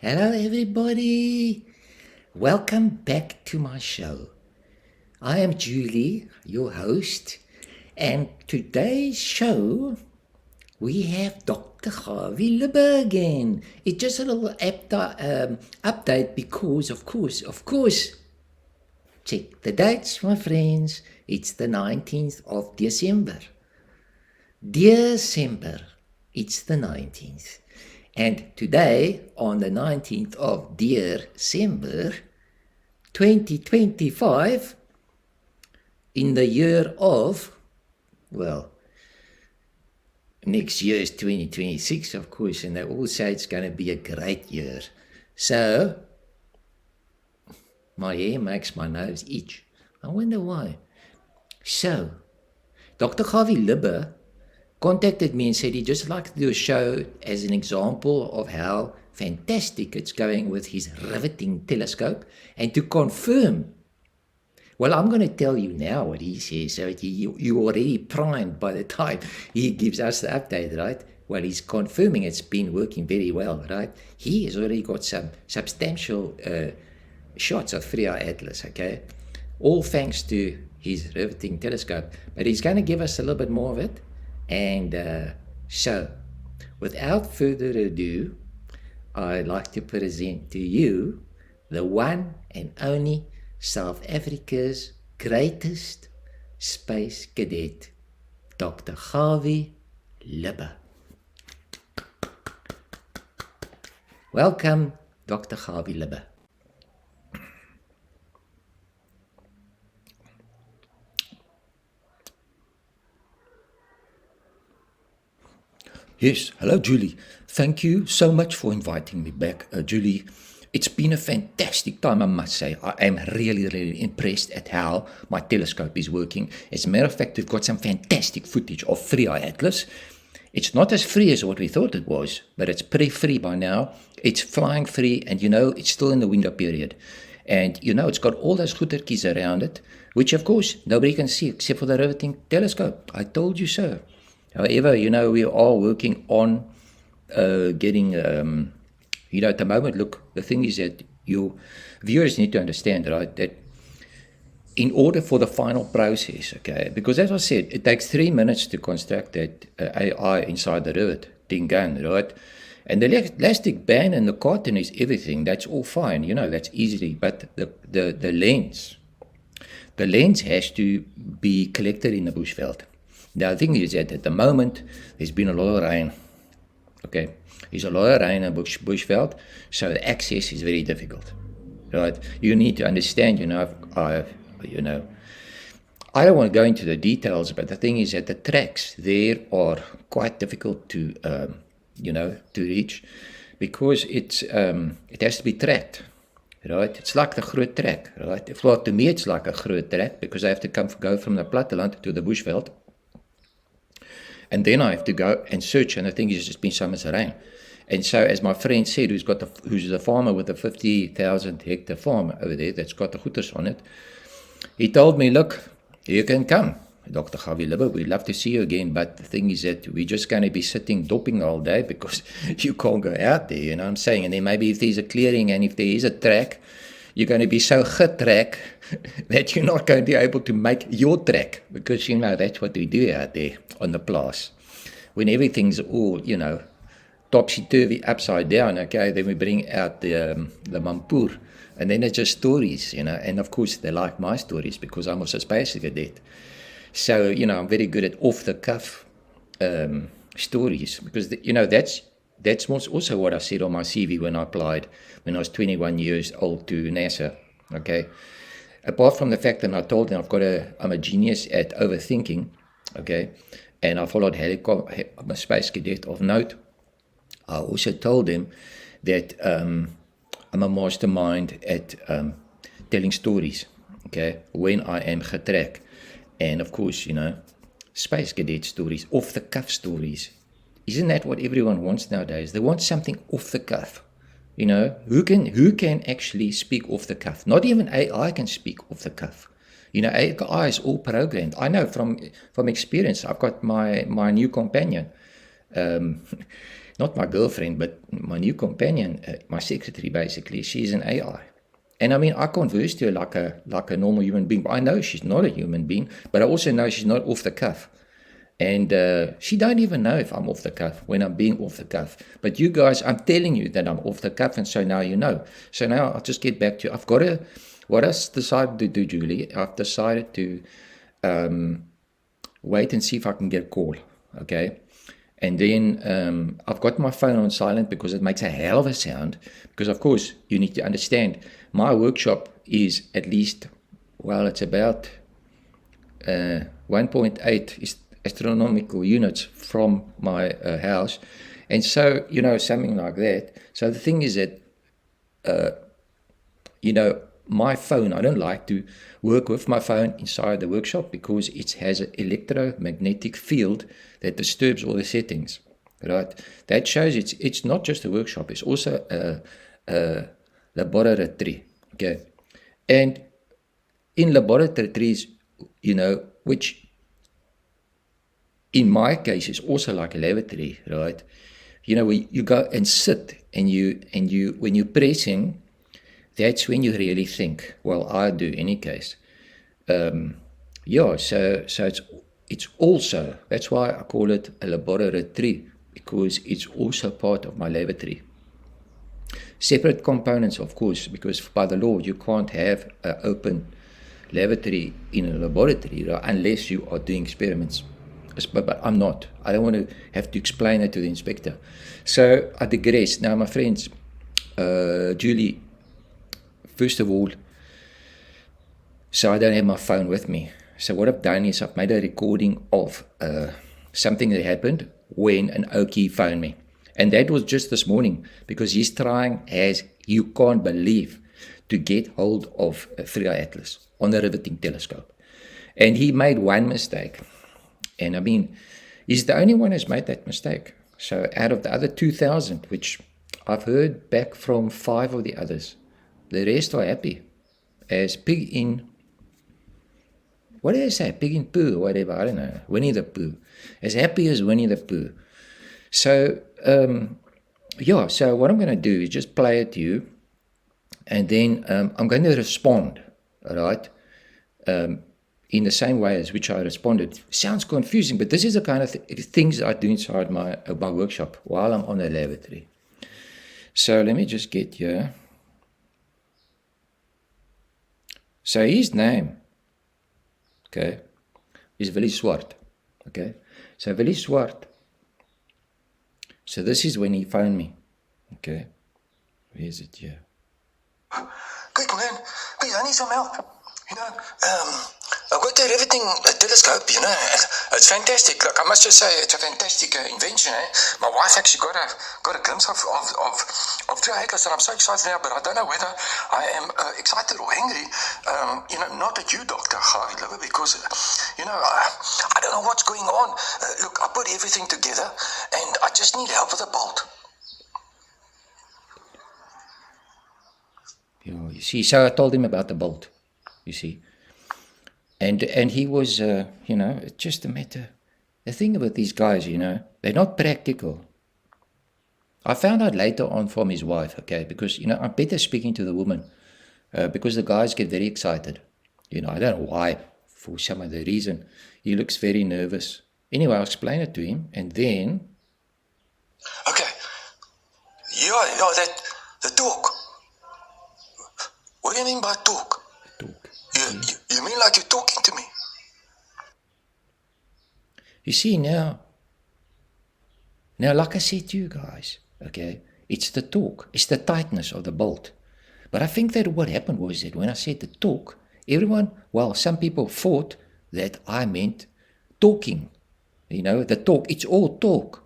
Hello, everybody. Welcome back to my show. I am Julie, your host, and today's show we have Dr. Gawie Loebbe again. It's just a little update because, of course, check the dates, my friends. It's the 19th of December. It's the 19th. And today, on the 19th of December 2025, in the year of, well, next year is 2026, of course, and they all say it's going to be a great year. So, my hair makes my nose itch. I wonder why. So, Dr. Gawie Loebbe contacted me and said he'd just like to do a show as an example of how fantastic it's going with his Riveting Telescope, and to confirm. Well, I'm going to tell you now what he says, so you're already primed by the time he gives us the update, right? Well, he's confirming it's been working very well, right? He has already got some substantial shots of 3i Atlas, okay? All thanks to his Riveting Telescope. But he's going to give us a little bit more of it. And so, without further ado, I'd like to present to you the one and only South Africa's greatest space cadet, Dr. Gawie Loebbe. Welcome, Dr. Gawie Loebbe. Yes, hello Julie. Thank you so much for inviting me back, Julie. It's been a fantastic time, I must say. I am really impressed at how my telescope is working. As a matter of fact, we've got some fantastic footage of 3i Atlas. It's not as free as what we thought it was, but it's pretty free by now. It's flying free, and it's still in the window period. And it's got all those goetertjies around it, which of course nobody can see except for the Riveting Telescope. I told you so. However, we are working on getting, at the moment, look, the thing is that your viewers need to understand, right, that in order for the final process, okay, because as I said, it takes 3 minutes to construct that AI inside the riveting gun, right? And the elastic band and the cotton is everything. That's all fine, that's easy. But the lens has to be collected in the bushveld. Now, the thing is that at the moment, there's been a lot of rain. Okay, there's a lot of rain in bushveld, so the access is very difficult. Right? You need to understand, I don't want to go into the details, but the thing is that the tracks there are quite difficult to, to reach, because it has to be tracked. Right? It's like the groot track, right? Well, to me, it's like a groot track, because I have to go from the platteland to the bushveld. And then I have to go and search, and the thing is, it's been so much rain. And so, as my friend said, who's the farmer with a 50,000 hectare farm over there that's got the goeters on it, he told me, look, you can come, Dr. Gawie Loebbe, we'd love to see you again, but the thing is that we're just going to be sitting doping all day, because you can't go out there, you know what I'm saying? And then maybe if there's a clearing and if there is a track, you're going to be so track that you're not going to be able to make your track, because, that's what we do out there on the plaas. When everything's all, topsy-turvy, upside down, okay, then we bring out the mampoer, and then it's just stories, and of course they like my stories because I'm also a space cadet. So, I'm very good at off-the-cuff stories, because, that's also what I said on my CV when I applied, when I was 21 years old, to NASA, okay? Apart from the fact that I told them I'm a genius at overthinking, okay, and I followed I'm a space cadet of note, I also told them that I'm a mastermind at telling stories, okay, when I am getrek. And of course, space cadet stories, off-the-cuff stories. Isn't that what everyone wants nowadays? They want something off the cuff. Who can actually speak off the cuff? Not even AI can speak off the cuff. AI is all programmed. I know from experience. I've got my new companion. not my girlfriend, but my new companion, my secretary basically, she's an AI. And I mean, I converse to her like a normal human being. I know she's not a human being, but I also know she's not off the cuff. And she don't even know if I'm off the cuff when I'm being off the cuff. But you guys, I'm telling you that I'm off the cuff, and so now you know. So now I'll just get back to what I decided to do, Julie. I've decided to wait and see if I can get a call, okay? And then I've got my phone on silent because it makes a hell of a sound. Because, of course, you need to understand, my workshop is at least, well, it's about 1.8 astronomical units from my house. And so, something like that. So the thing is that, my phone, I don't like to work with my phone inside the workshop because it has an electromagnetic field that disturbs all the settings, right? That shows it's not just a workshop, it's also a laboratory, okay? And in laboratories, which in my case is also like a lavatory, right? You go and sit and you when you're pressing, that's when you really think. Well, I do in any case. So it's also, that's why I call it a laboratory, because it's also part of my lavatory. Separate components, of course, because by the law you can't have an open lavatory in a laboratory, right, unless you are doing experiments. But I'm not. I don't want to have to explain it to the inspector. So I digress. Now, my friends, Julie, first of all, so I don't have my phone with me. So what I've done is I've made a recording of something that happened when an Okie phoned me. And that was just this morning, because he's trying, as you can't believe, to get hold of 3i Atlas on the Riveting Telescope. And he made one mistake. And I mean, he's the only one who's made that mistake. So out of the other 2,000, which I've heard back from 5 of the others, the rest are happy. As pig in, what did I say? Pig in poo, or whatever, I don't know. Winnie the Pooh. As happy as Winnie the Pooh. So, so what I'm going to do is just play it to you. And then I'm going to respond, all right? In the same way as which I responded. Sounds confusing, but this is the kind of things I do inside my workshop while I'm on the lavatory. So let me just get here. So his name, okay, is Willie Swart, okay? So Willie Swart. So this is when he phoned me, okay? Where is it here? Quick, man, please, I need some help. I've got the Riveting Telescope, it's fantastic. Look, I must just say, it's a fantastic invention, eh? My wife actually got a glimpse of 3i Atlas, and I'm so excited now, but I don't know whether I am excited or angry. Not at you, Dr. Gawie Loebbe, because, I don't know what's going on. Look, I put everything together, and I just need help with a bolt. You see, so I told him about the bolt, you see. And he was, it's just a matter. The thing with these guys, they're not practical. I found out later on from his wife, okay, because, I'm better speaking to the woman, because the guys get very excited. I don't know why, for some other reason. He looks very nervous. Anyway, I'll explain it to him, and then... Okay. The talk. What do you mean by talk? Talk. You mean like you're talking to me? You see, now, like I said to you guys, okay, it's the talk, it's the tightness of the bolt. But I think that what happened was that when I said the talk, some people thought that I meant talking. The talk, it's all talk,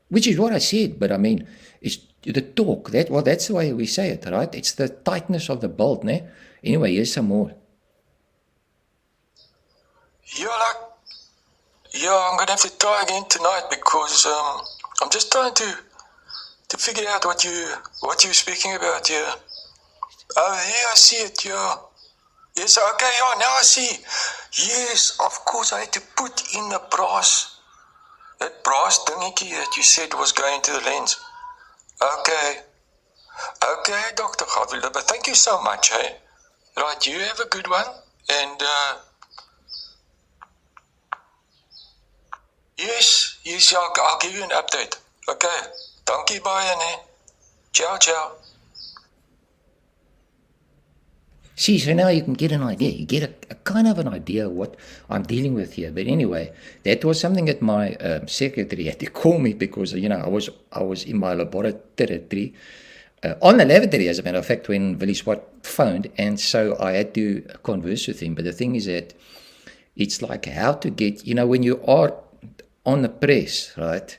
which is what I said, but I mean, it's the talk. That's the way we say it, right? It's the tightness of the bolt, ne? Anyway, here's some more. I'm gonna have to try again tonight because I'm just trying to figure out what you're speaking about here. Oh, here I see it. Yes, okay. Now I see. Yes, of course I had to put in the brass That brass dingetjie that you said was going to the lens. Okay. Okay, Dr. Gawie Loebbe, thank you so much, hey? Right, you have a good one, and, yes, I'll give you an update. Okay, dankie baie, ne? Ciao, ciao. See, so now you can get an idea. You get a kind of an idea of what I'm dealing with here. But anyway, that was something that my secretary had to call me because, I was in my laboratory, on the lavatory, as a matter of fact, when Willie Swart phoned. And so I had to converse with him. But the thing is that it's like how to get, when you are on the press, right?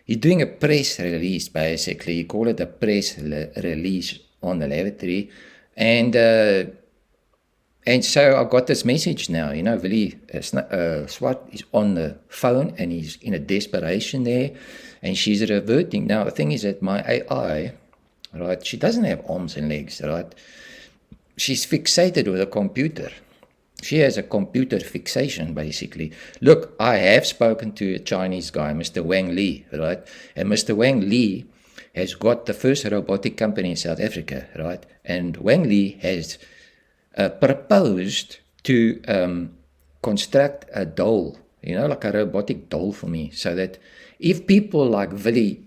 You're doing a press release, basically. You call it a press release on the lavatory. And so I got this message now, Willie Swart is on the phone and he's in a desperation there and she's reverting. Now, the thing is that my AI, right, she doesn't have arms and legs, right? She's fixated with a computer. She has a computer fixation, basically. Look, I have spoken to a Chinese guy, Mr. Wang Li, right? And Mr. Wang Li has got the first robotic company in South Africa, right? And Wang Li has proposed to construct a doll, like a robotic doll for me, so that if people like Willie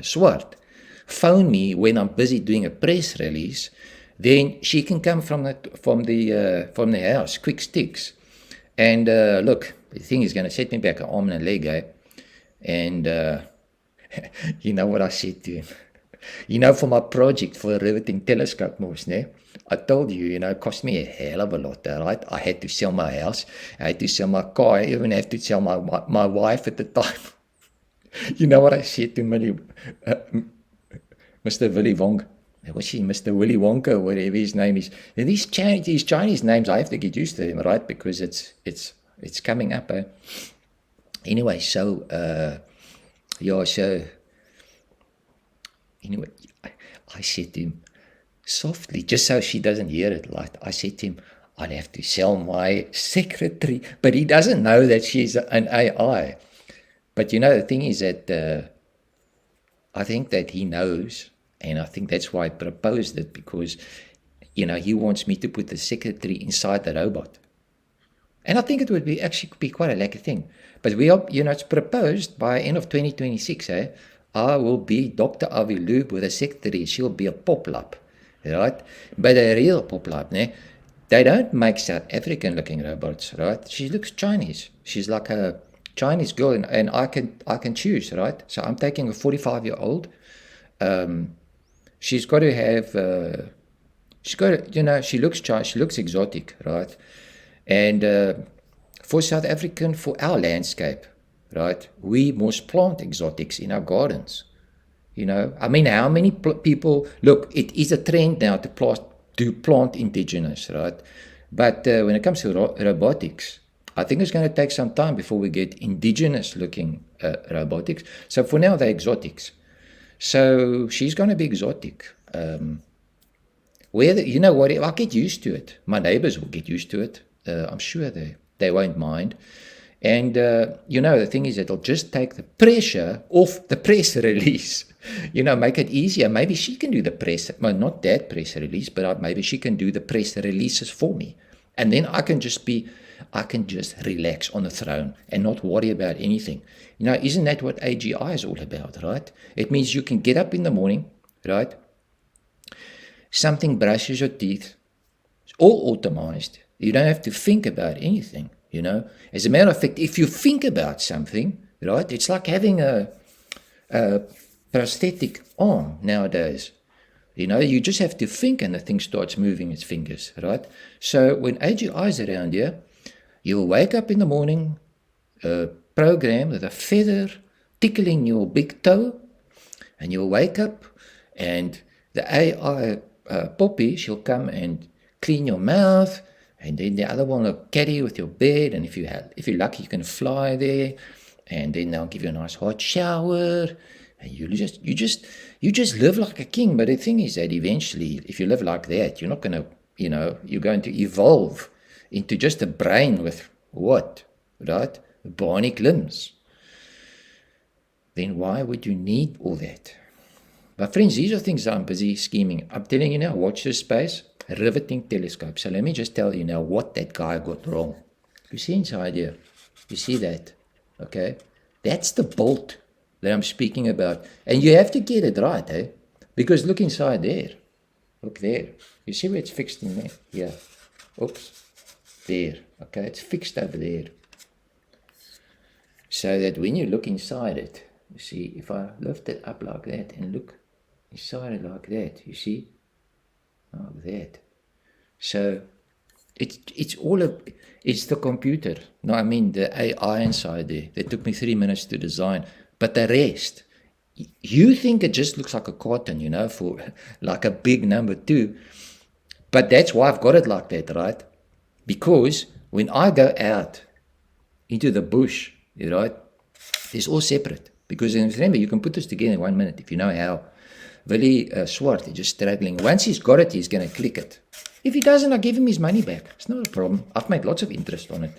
Swart phone me when I'm busy doing a press release, then she can come from the house, quick sticks. And look, the thing is going to set me back an arm and a leg, eh? And you know what I said to him? For my project for the Riveting Telescope, I told you, it cost me a hell of a lot, right? I had to sell my house. I had to sell my car. I even had to sell my wife at the time. You know what I said to Mr. Willy Wonka? What's he, Mr. Willy Wonka, whatever his name is. And these Chinese names, I have to get used to them, right? Because it's coming up. Eh? Anyway, so anyway, I said to him softly, just so she doesn't hear it, like I said to him, I'd have to sell my secretary, but he doesn't know that she's an AI. But the thing is that I think that he knows, and I think that's why I proposed it, because he wants me to put the secretary inside the robot. And I think it would be quite a lucky thing. But we are, it's proposed by end of 2026, eh? I will be Dr. Gawie Loebbe with a secretary. She'll be a poplap, right? But a real poplap, ne? They don't make South African looking robots, right? She looks Chinese. She's like a Chinese girl, and I can choose, right? So I'm taking a 45-year-old. She's got to have, she looks Chinese, she looks exotic, right? And for South African, for our landscape, right, we must plant exotics in our gardens. How many people, look, it is a trend now to plant indigenous, right? But when it comes to robotics, I think it's going to take some time before we get indigenous looking robotics. So for now, they're exotics. So she's going to be exotic. I'll get used to it. My neighbors will get used to it. I'm sure they won't mind. And, the thing is that it'll just take the pressure off the press release, make it easier. Maybe she can do the press, well, not that press release, but maybe she can do the press releases for me. And then I can just relax on the throne and not worry about anything. Isn't that what AGI is all about, right? It means you can get up in the morning, right? Something brushes your teeth. It's all automized. You don't have to think about anything, As a matter of fact, if you think about something, right, it's like having a prosthetic arm nowadays. You just have to think and the thing starts moving its fingers, right? So when AGI is around here, you'll wake up in the morning, program with a feather tickling your big toe, and you'll wake up and the AI Poppy, she'll come and clean your mouth, and then the other one will carry you with your bed, and if you're lucky, you can fly there, and then they'll give you a nice hot shower, and you just live like a king. But the thing is that eventually, if you live like that, you're not going to, you're going to evolve into just a brain with what, right? Bionic limbs. then why would you need all that? But friends, these are things that I'm busy scheming. I'm telling you now, watch this space. Riveting Telescope. So let me just tell you now what that guy got wrong. You see inside here? You see that? Okay? That's the bolt that I'm speaking about. And you have to get it right, eh? Because look inside there. Look there. You see where it's fixed in there? Yeah. Oops. There. Okay, it's fixed over there. So that when you look inside it, you see, if I lift it up like that and look inside it like that, you see? Like that. So it's the computer. No, I mean the AI inside there. That took me 3 minutes to design. But the rest, you think it just looks like a carton, you know, for like a big number 2. But that's why I've got it like that, right? Because when I go out into the bush, right, it's all separate. Because remember, you can put this together in 1 minute if you know how. Willie Swart, he's just struggling. Once he's got it, he's going to click it. If he doesn't, I'll give him his money back. It's not a problem. I've made lots of interest on it.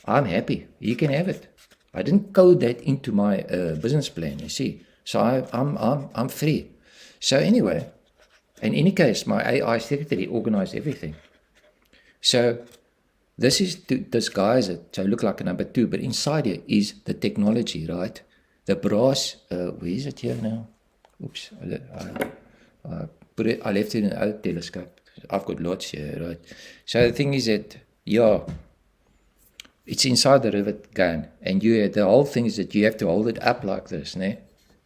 I'm happy. He can have it. I didn't code that into my business plan, you see. So I'm free. So anyway, in any case, my AI secretary organized everything. So this is to disguise it, so look like a number 2, but inside here is the technology, right? The brass, where is it here now? Oops, I left it in an old telescope. I've got lots here, right? So the thing is that, yeah, it's inside the rivet gun, and the whole thing is that you have to hold it up like this, né?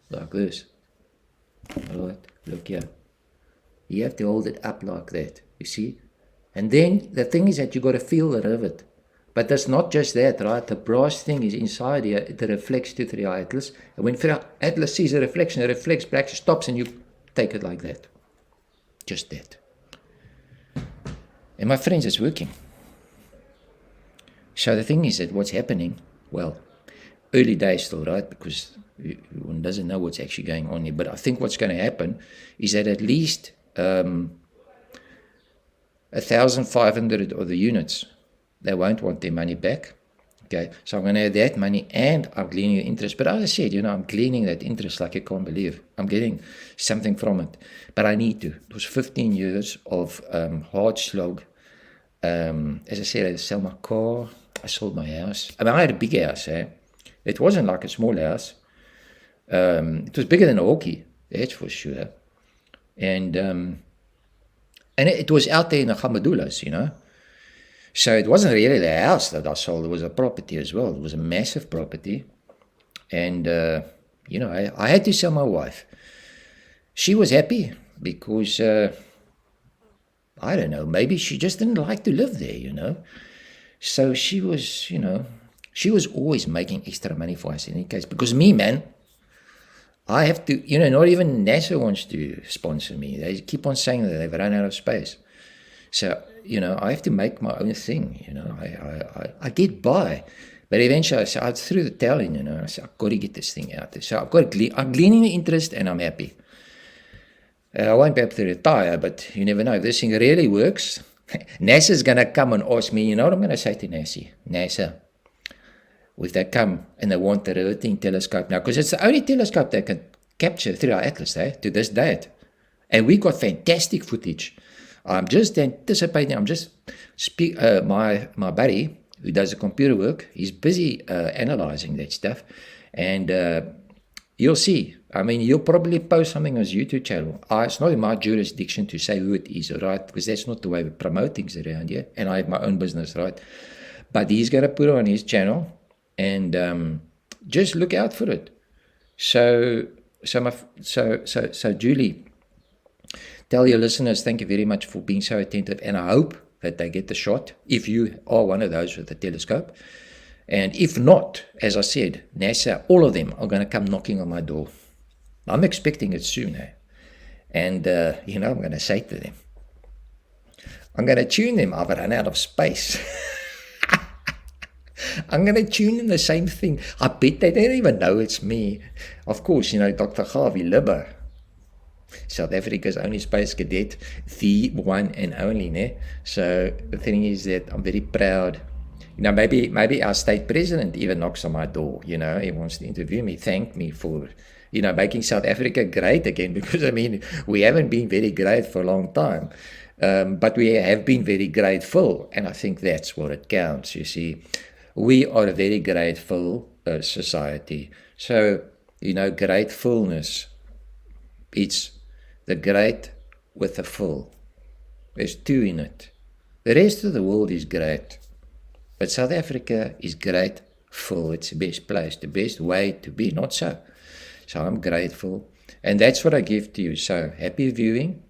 Like this. Right, look here. You have to hold it up like that, you see? And then the thing is that you got to feel the rivet. But that's not just that, right? The brass thing is inside here. It reflects to 3 atlas. And when 3 atlas sees a reflection, it reflects back, stops, and you take it like that. Just that. And my friends, it's working. So the thing is that what's happening, well, early days still, right? Because one doesn't know what's actually going on here. But I think what's going to happen is that at least 1,500 of the units, they won't want their money back. Okay, so I'm going to have that money and I'm gleaning interest. But as I said, you know, I'm gleaning that interest like you can't believe. I'm getting something from it. But I need to. It was 15 years of hard slog. As I said, I had to sell my car. I sold my house. I mean, I had a big house. It wasn't like a small house. It was bigger than a hockey, that's for sure. And it was out there in the Gamadulas, you know. So it wasn't really the house that I sold. It was a property as well. It was a massive property. And, you know, I had to sell my wife. She was happy because, I don't know, maybe she just didn't like to live there, you know. So she was, you know, she was always making extra money for us in any case. Because me, man, I have to, you know, not even NASA wants to sponsor me. They keep on saying that they've run out of space. So, you know, I have to make my own thing, you know. I get by. But eventually I threw the towel in, you know. I said, I've got to get this thing out there. So I'm gleaning the interest and I'm happy. I won't be able to retire, but you never know. If this thing really works, NASA's going to come and ask me, you know what I'm going to say to NASA? If they come and they want the Riveting Telescope now, because it's the only telescope that can capture 3-hour atlas, to this date. And we got fantastic footage. I'm just anticipating, my buddy who does the computer work, he's busy analyzing that stuff. And you'll see. I mean, you'll probably post something on his YouTube channel. It's not in my jurisdiction to say who it is, right? Because that's not the way we promote things around here. And I have my own business, right? But he's going to put it on his channel. And just look out for it. So Julie, tell your listeners, thank you very much for being so attentive. And I hope that they get the shot, if you are one of those with the telescope. And if not, as I said, NASA, all of them are going to come knocking on my door. I'm expecting it soon. And, you know, I'm going to say to them, I'm going to tune them. I've run out of space. I'm going to tune in the same thing. I bet they don't even know it's me. Of course, you know, Dr. Gawie Loebbe, South Africa's only Space Cadet, the one and only. So the thing is that I'm very proud maybe our state president even knocks on my door. He wants to interview me, thank me for, making South Africa great again, because, we haven't been very great for a long time. But we have been very grateful, and I think that's what it counts, you see. We are a very grateful society. So, gratefulness, it's the great with the full. There's two in it. The rest of the world is great. But South Africa is grateful. It's the best place, the best way to be, not so. So I'm grateful. And that's what I give to you. So happy viewing.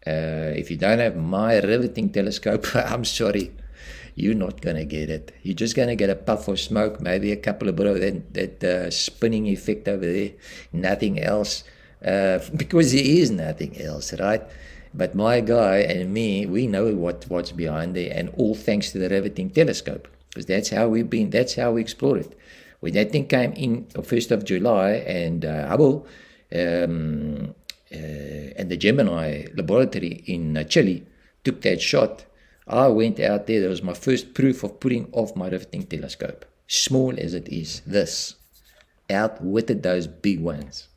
If you don't have my riveting telescope, I'm sorry. You're not going to get it. You're just going to get a puff of smoke, maybe a couple of bit of that spinning effect over there. Nothing else. Because there is nothing else, right? But my guy and me, we know what's behind there, and all thanks to the Riveting Telescope, because that's how we explore it. When that thing came in on 1st of July, and Hubble and the Gemini laboratory in Chile took that shot, I went out there. That was my first proof of putting off my Riveting Telescope. Small as it is, this outwitted those big ones.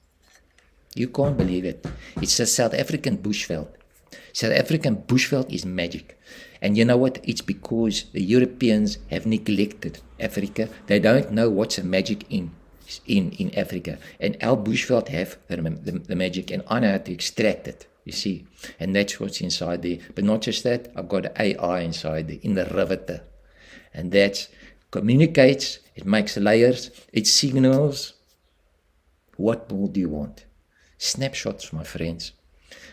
You can't believe it. It's a South African bushveld. South African bushveld is magic. And you know what? It's because the Europeans have neglected Africa. They don't know what's the magic in Africa. And our bushveld have the magic, and I know how to extract it, you see. And that's what's inside there. But not just that, I've got AI inside there, in the riveter. And that communicates, it makes layers, it signals. What more do you want? Snapshots, my friends.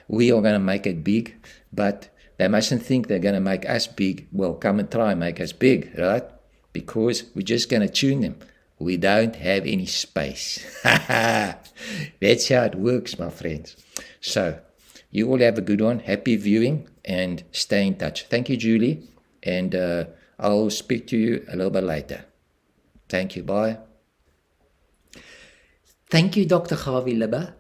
We are going to make it big, but they mustn't think they're going to make us big. Well, come and try and make us big, right? Because we're just going to tune them. We don't have any space. That's how it works, my friends. So, you all have a good one. Happy viewing, and stay in touch. Thank you, Julie, and I'll speak to you a little bit later. Thank you. Bye. Thank you, Dr. Gawie Loebbe.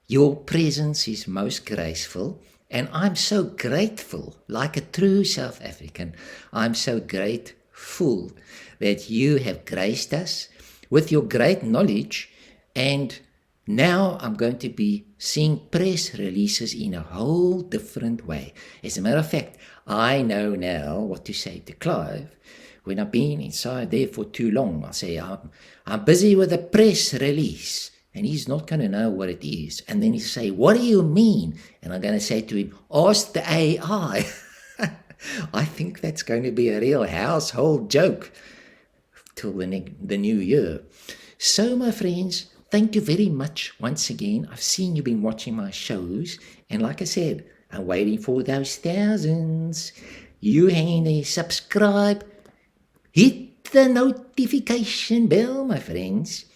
Your presence is most graceful, and I'm so grateful, like a true South African. I'm so grateful that you have graced us with your great knowledge, and now I'm going to be seeing press releases in a whole different way. As a matter of fact, I know now what to say to Clive when I've been inside there for too long. I'll say, I'm busy with a press release. And he's not going to know what it is. And then he'll say, what do you mean? And I'm going to say to him, ask the AI. I think that's going to be a real household joke till the new year. So, my friends, thank you very much once again. I've seen you've been watching my shows. And like I said, I'm waiting for those thousands. You hang in there, subscribe. Hit the notification bell, my friends.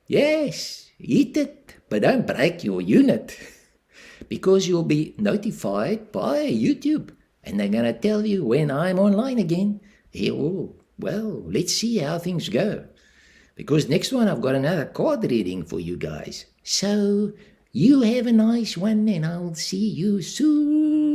Yes, eat it, but don't break your unit, because you'll be notified by YouTube, and they're going to tell you when I'm online again. Well, let's see how things go, because next one I've got another card reading for you guys. So you have a nice one, and I'll see you soon.